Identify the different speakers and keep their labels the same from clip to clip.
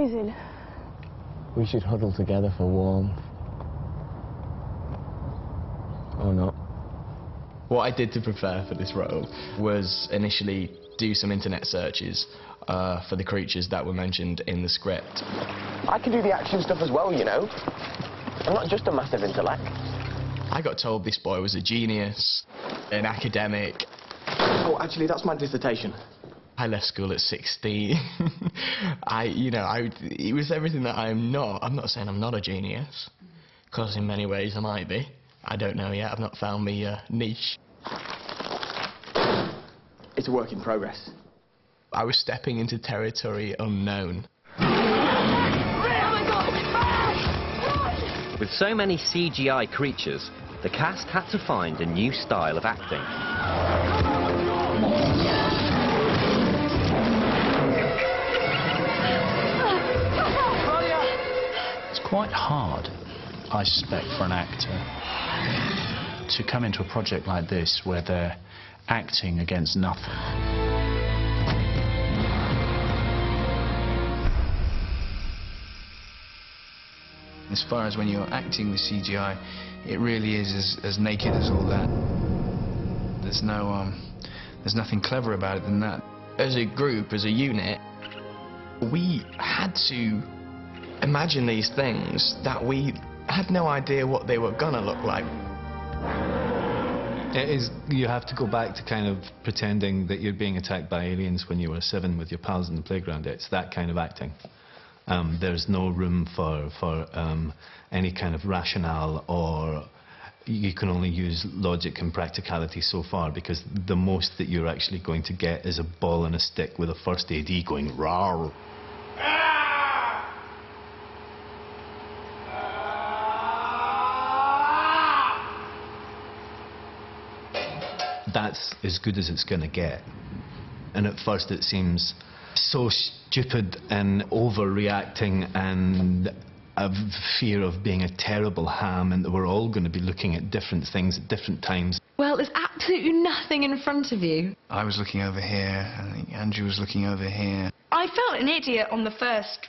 Speaker 1: freezing.
Speaker 2: We should huddle together for warmth. Or not. What I did to prepare for this role was initially do some internet searches for the creatures that were mentioned in the script.
Speaker 3: I can do the action stuff as well, you know. I'm not just a massive intellect.
Speaker 2: I got told this boy was a genius, an academic.
Speaker 3: Oh, actually, that's my dissertation.
Speaker 2: I left school at 16. It was everything that I'm not. I'm not saying I'm not a genius, because in many ways I might be. I don't know yet. I've not found my niche.
Speaker 3: It's a work in progress.
Speaker 2: I was stepping into territory unknown.
Speaker 4: With so many CGI creatures, the cast had to find a new style of acting.
Speaker 5: It's quite hard, I suspect, for an actor to come into a project like this where they're acting against nothing.
Speaker 6: As far as when you're acting with CGI, it really is as naked as all that. There's nothing clever about it than that.
Speaker 2: As a group, as a unit, we had to imagine these things that we had no idea what they were gonna look like.
Speaker 7: It is, you have to go back to kind of pretending that you're being attacked by aliens when you were 7 with your pals in the playground. It's that kind of acting. There's no room for any kind of rationale, or you can only use logic and practicality so far, because the most that you're actually going to get is a ball and a stick with a first AD going rawr. That's as good as it's going to get. And at first it seems so stupid and overreacting and a fear of being a terrible ham, and that we're all going to be looking at different things at different times.
Speaker 1: Well, there's absolutely nothing in front of you.
Speaker 6: I was looking over here, and I think Andrew was looking over here.
Speaker 1: I felt an idiot on the first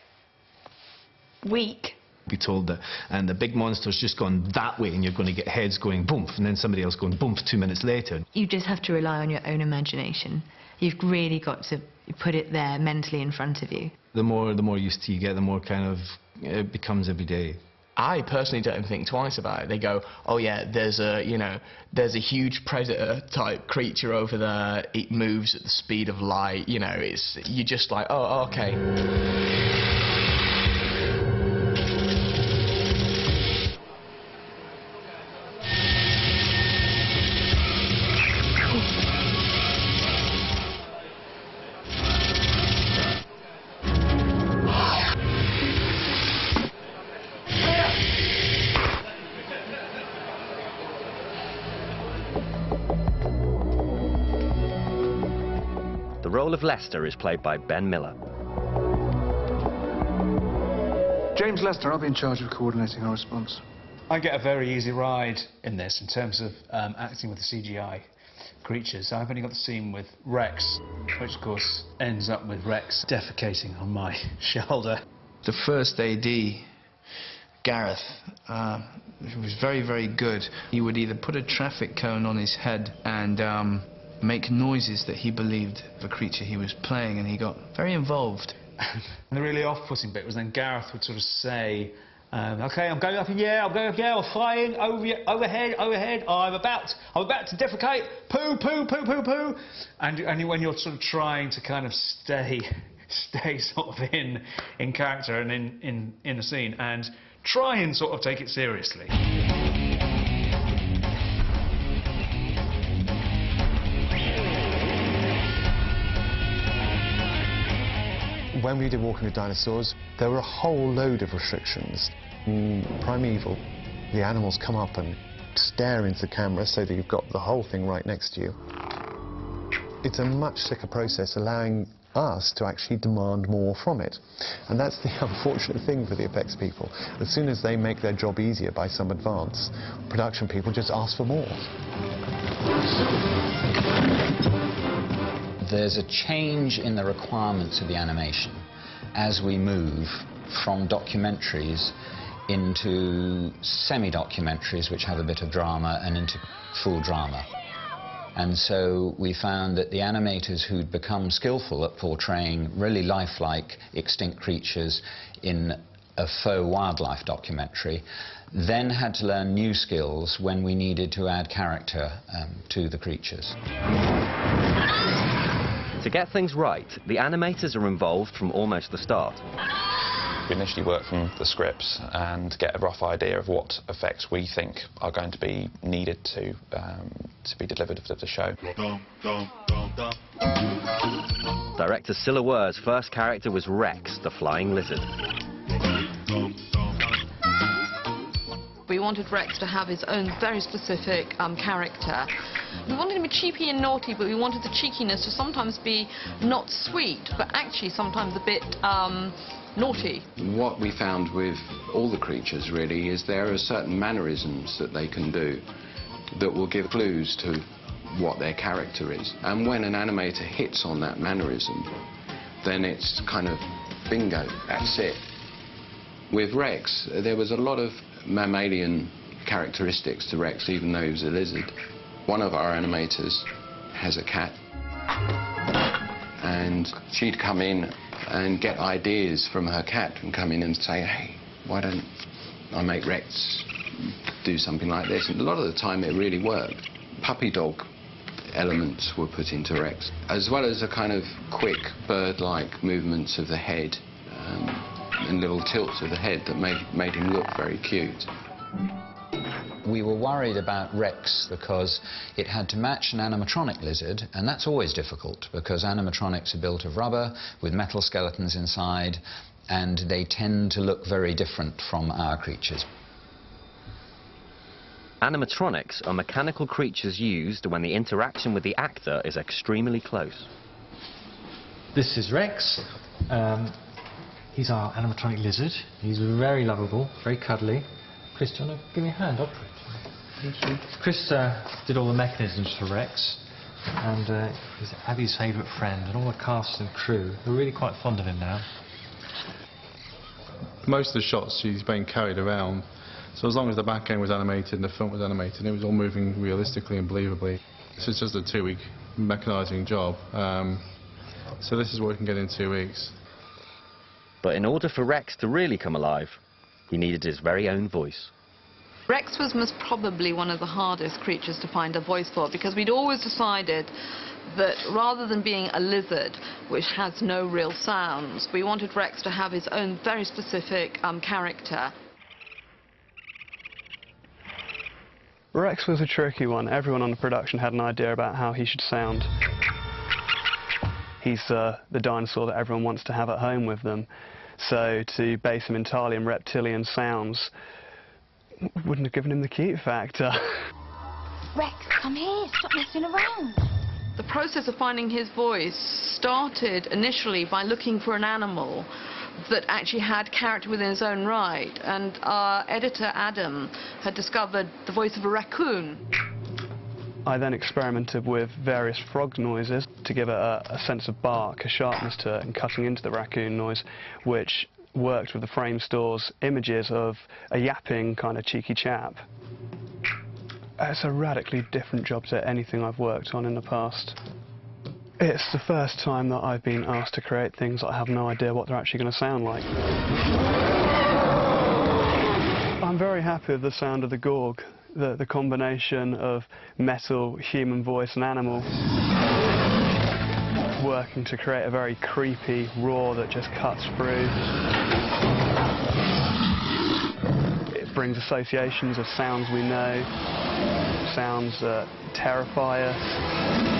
Speaker 1: week.
Speaker 7: Be told that, and the big monster's just gone that way, and you're going to get heads going boom, and then somebody else going boom 2 minutes later.
Speaker 8: You just have to rely on your own imagination. You've really got to put it there mentally in front of you.
Speaker 7: The more used to you get, the more kind of it becomes every day.
Speaker 2: I personally don't think twice about it. They go, oh yeah, there's a huge predator type creature over there. It moves at the speed of light. You know, you're just like, oh, okay.
Speaker 4: The role of Lester is played by Ben Miller.
Speaker 9: James Lester, I'll be in charge of coordinating our response.
Speaker 5: I get a very easy ride in this in terms of acting with the CGI creatures. I've only got the scene with Rex, which of course ends up with Rex defecating on my shoulder.
Speaker 6: The first AD, Gareth, was very, very good. He would either put a traffic cone on his head and make noises that he believed the creature he was playing, and he got very involved.
Speaker 5: And the really off-putting bit was then Gareth would sort of say, okay, I'm going up in the air, I'm flying overhead, I'm about to defecate, poo, poo, poo, poo, poo. And when you're sort of trying to kind of stay sort of in character and in the scene, and try and sort of take it seriously.
Speaker 10: When we did Walking with Dinosaurs, there were a whole load of restrictions. In Primeval, the animals come up and stare into the camera so that you've got the whole thing right next to you. It's a much slicker process, allowing us to actually demand more from it. And that's the unfortunate thing for the effects people. As soon as they make their job easier by some advance, production people just ask for more.
Speaker 11: There's a change in the requirements of the animation. as we move from documentaries into semi-documentaries, which have a bit of drama, and into full drama. And so we found that the animators who'd become skillful at portraying really lifelike extinct creatures in a faux wildlife documentary then had to learn new skills when we needed to add character to the creatures.
Speaker 4: To get things right, the animators are involved from almost the start.
Speaker 12: We initially work from the scripts and get a rough idea of what effects we think are going to be needed to be delivered for the show.
Speaker 4: Director Silla Wurr's first character was Rex, the flying lizard.
Speaker 13: We wanted Rex to have his own very specific character. We wanted him to be cheeky and naughty, but we wanted the cheekiness to sometimes be not sweet, but actually sometimes a bit naughty.
Speaker 14: What we found with all the creatures really is there are certain mannerisms that they can do that will give clues to what their character is. And when an animator hits on that mannerism, then it's kind of bingo, that's it. With Rex, there was a lot of mammalian characteristics to Rex, even though he was a lizard. One of our animators has a cat, and she'd come in and get ideas from her cat and come in and say, hey, why don't I make Rex do something like this? And a lot of the time it really worked. Puppy dog elements were put into Rex, as well as a kind of quick bird-like movements of the head and little tilts of the head that made him look very cute.
Speaker 11: We were worried about Rex because it had to match an animatronic lizard, and that's always difficult because animatronics are built of rubber with metal skeletons inside, and they tend to look very different from our creatures.
Speaker 4: Animatronics are mechanical creatures used when the interaction with the actor is extremely close.
Speaker 15: This is Rex. He's our animatronic lizard. He's very lovable, very cuddly. Chris, do you want to give me a hand? I'll put it. Chris did all the mechanisms for Rex, and he's Abby's favourite friend, and all the cast and crew are really quite fond of him now.
Speaker 16: Most of the shots she's being carried around, so as long as the back end was animated and the front was animated, it was all moving realistically and believably. This is just a 2-week mechanising job, so this is what we can get in 2 weeks.
Speaker 4: But in order for Rex to really come alive, he needed his very own voice.
Speaker 13: Rex was most probably one of the hardest creatures to find a voice for, because we'd always decided that rather than being a lizard which has no real sounds, we wanted Rex to have his own very specific character.
Speaker 17: Rex was a tricky one. Everyone on the production had an idea about how he should sound. He's the dinosaur that everyone wants to have at home with them. So to base him entirely in reptilian sounds wouldn't have given him the cute factor.
Speaker 18: Rex, come here, stop messing around.
Speaker 13: The process of finding his voice started initially by looking for an animal that actually had character within its own right, and our editor Adam had discovered the voice of a raccoon.
Speaker 17: I then experimented with various frog noises to give it a sense of bark, a sharpness to it, and cutting into the raccoon noise, which worked with the frame store's images of a yapping kind of cheeky chap. It's a radically different job to anything I've worked on in the past. It's the first time that I've been asked to create things that I have no idea what they're actually going to sound like. I'm very happy with the sound of the Gorg, the combination of metal, human voice and animal, working to create a very creepy roar that just cuts through. It brings associations of sounds we know, sounds that terrify us.